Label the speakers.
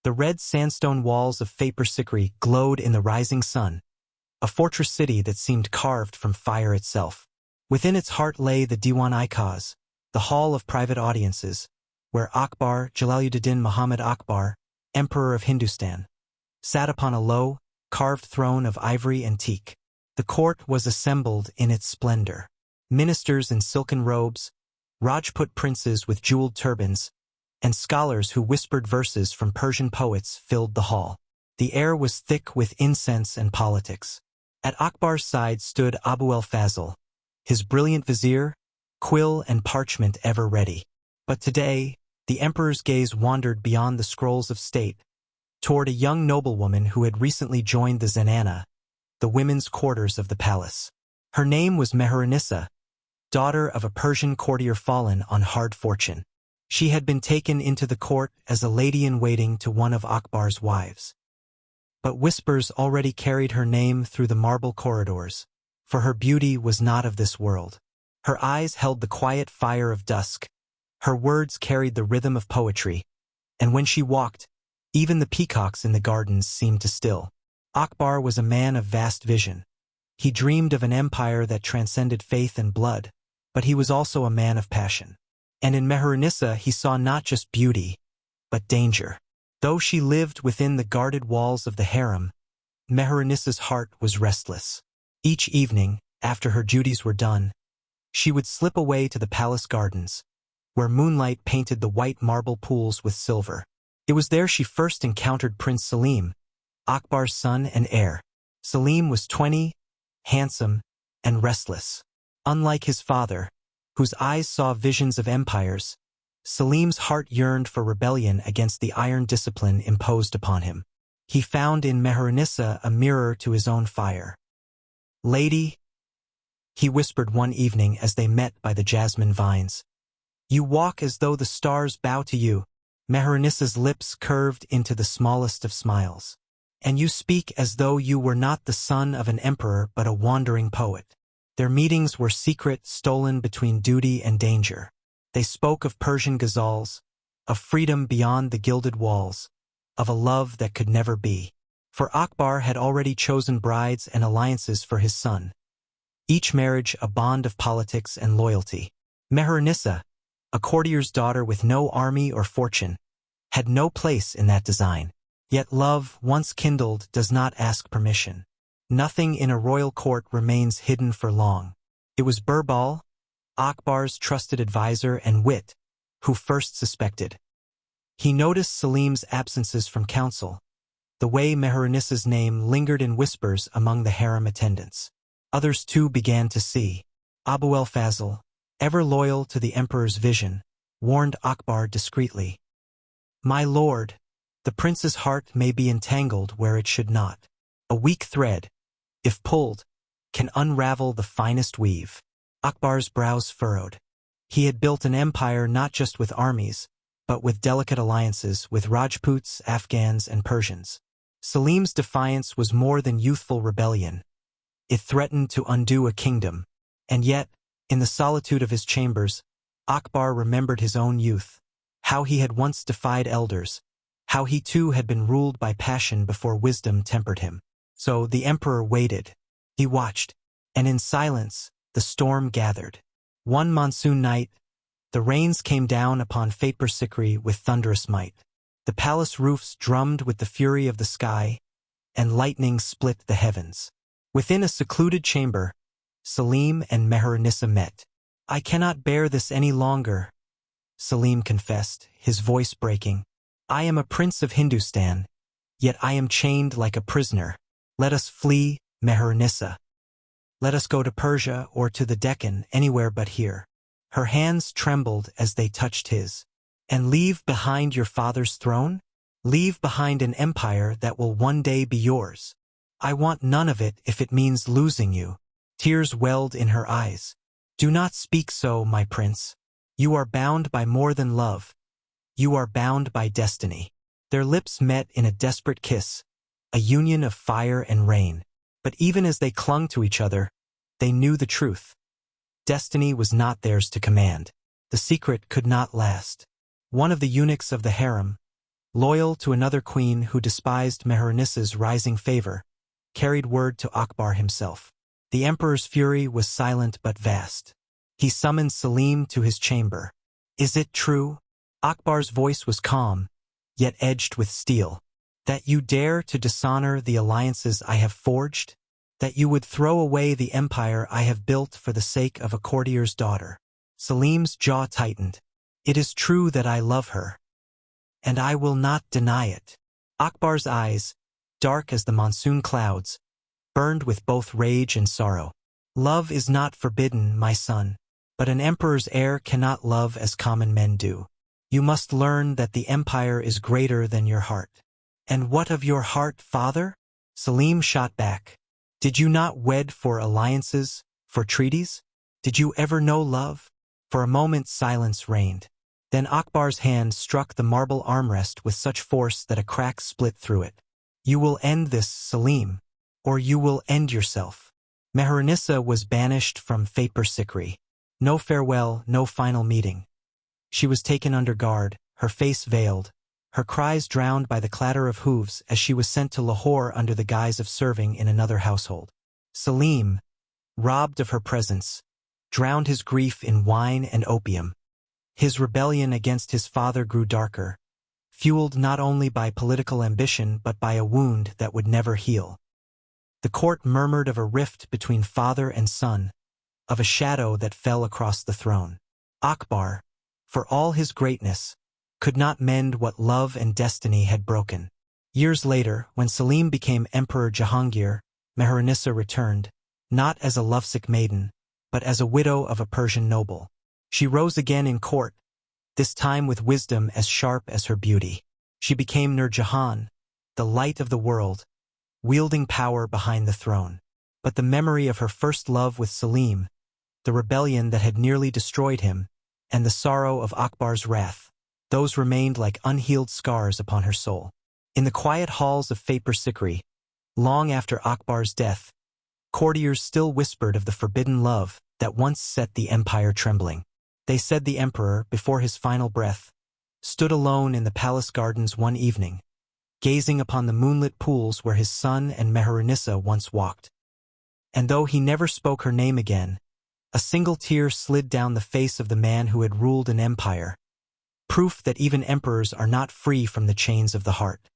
Speaker 1: The red sandstone walls of Fatpur Sikri glowed in the rising sun, a fortress city that seemed carved from fire itself. Within its heart lay the Diwan-i-Khas, the hall of private audiences, where Akbar, Jalaluddin Muhammad Akbar, Emperor of Hindustan, sat upon a low, carved throne of ivory and teak. The court was assembled in its splendor. Ministers in silken robes, Rajput princes with jeweled turbans, and scholars who whispered verses from Persian poets filled the hall. The air was thick with incense and politics. At Akbar's side stood Abu al-Fazl, his brilliant vizier, quill and parchment ever ready. But today, the emperor's gaze wandered beyond the scrolls of state, toward a young noblewoman who had recently joined the Zenana, the women's quarters of the palace. Her name was Meher-Nissa, daughter of a Persian courtier fallen on hard fortune. She had been taken into the court as a lady-in-waiting to one of Akbar's wives. But whispers already carried her name through the marble corridors, for her beauty was not of this world. Her eyes held the quiet fire of dusk, her words carried the rhythm of poetry, and when she walked, even the peacocks in the gardens seemed to still. Akbar was a man of vast vision. He dreamed of an empire that transcended faith and blood, but he was also a man of passion. And in Meher-Nissa he saw not just beauty, but danger. Though she lived within the guarded walls of the harem, Meher-Nissa's heart was restless. Each evening, after her duties were done, she would slip away to the palace gardens, where moonlight painted the white marble pools with silver. It was there she first encountered Prince Selim, Akbar's son and heir. Selim was 20, handsome, and restless. Unlike his father, whose eyes saw visions of empires, Selim's heart yearned for rebellion against the iron discipline imposed upon him. He found in Meher-Nissa a mirror to his own fire. "Lady," he whispered one evening as they met by the jasmine vines, "you walk as though the stars bow to you." Meher-Nissa's lips curved into the smallest of smiles. "And you speak as though you were not the son of an emperor but a wandering poet." Their meetings were secret, stolen between duty and danger. They spoke of Persian ghazals, of freedom beyond the gilded walls, of a love that could never be. For Akbar had already chosen brides and alliances for his son, each marriage a bond of politics and loyalty. Meher-Nissa, a courtier's daughter with no army or fortune, had no place in that design. Yet love, once kindled, does not ask permission. Nothing in a royal court remains hidden for long. It was Birbal, Akbar's trusted advisor and wit, who first suspected. He noticed Selim's absences from council, the way Meher-Nissa's name lingered in whispers among the harem attendants. Others too began to see. Abu al-Fazl, ever loyal to the emperor's vision, warned Akbar discreetly. "My lord, the prince's heart may be entangled where it should not. A weak thread, if pulled, can unravel the finest weave." Akbar's brows furrowed. He had built an empire not just with armies, but with delicate alliances with Rajputs, Afghans, and Persians. Selim's defiance was more than youthful rebellion. It threatened to undo a kingdom. And yet, in the solitude of his chambers, Akbar remembered his own youth, how he had once defied elders, how he too had been ruled by passion before wisdom tempered him. So the emperor waited. He watched, and in silence, the storm gathered. One monsoon night, the rains came down upon Fatpur Sikri with thunderous might. The palace roofs drummed with the fury of the sky, and lightning split the heavens. Within a secluded chamber, Selim and Meher-Nissa met. "I cannot bear this any longer," Selim confessed, his voice breaking. "I am a prince of Hindustan, yet I am chained like a prisoner. Let us flee, Meher-Nissa. Let us go to Persia or to the Deccan, anywhere but here." Her hands trembled as they touched his. "And leave behind your father's throne? Leave behind an empire that will one day be yours. I want none of it if it means losing you." Tears welled in her eyes. "Do not speak so, my prince. You are bound by more than love. You are bound by destiny." Their lips met in a desperate kiss, a union of fire and rain. But even as they clung to each other, they knew the truth. Destiny was not theirs to command. The secret could not last. One of the eunuchs of the harem, loyal to another queen who despised Meherenissa's rising favor, carried word to Akbar himself. The emperor's fury was silent but vast. He summoned Selim to his chamber. "Is it true?" Akbar's voice was calm, yet edged with steel. "That you dare to dishonor the alliances I have forged? That you would throw away the empire I have built for the sake of a courtier's daughter?" Selim's jaw tightened. "It is true that I love her, and I will not deny it." Akbar's eyes, dark as the monsoon clouds, burned with both rage and sorrow. "Love is not forbidden, my son, but an emperor's heir cannot love as common men do. You must learn that the empire is greater than your heart." "And what of your heart, father?" Selim shot back. "Did you not wed for alliances, for treaties? Did you ever know love?" For a moment silence reigned. Then Akbar's hand struck the marble armrest with such force that a crack split through it. "You will end this, Selim, or you will end yourself." Meherenissa was banished from Faper Sikri. No farewell, no final meeting. She was taken under guard, her face veiled, her cries drowned by the clatter of hooves as she was sent to Lahore under the guise of serving in another household. Selim, robbed of her presence, drowned his grief in wine and opium. His rebellion against his father grew darker, fueled not only by political ambition but by a wound that would never heal. The court murmured of a rift between father and son, of a shadow that fell across the throne. Akbar, for all his greatness, could not mend what love and destiny had broken. Years later, when Selim became Emperor Jahangir, Meherenissa returned, not as a lovesick maiden, but as a widow of a Persian noble. She rose again in court, this time with wisdom as sharp as her beauty. She became Nur Jahan, the light of the world, wielding power behind the throne. But the memory of her first love with Selim, the rebellion that had nearly destroyed him, and the sorrow of Akbar's wrath, those remained like unhealed scars upon her soul. In the quiet halls of Faper Sikri, long after Akbar's death, courtiers still whispered of the forbidden love that once set the empire trembling. They said the emperor, before his final breath, stood alone in the palace gardens one evening, gazing upon the moonlit pools where his son and Meherenissa once walked. And though he never spoke her name again, a single tear slid down the face of the man who had ruled an empire, proof that even emperors are not free from the chains of the heart.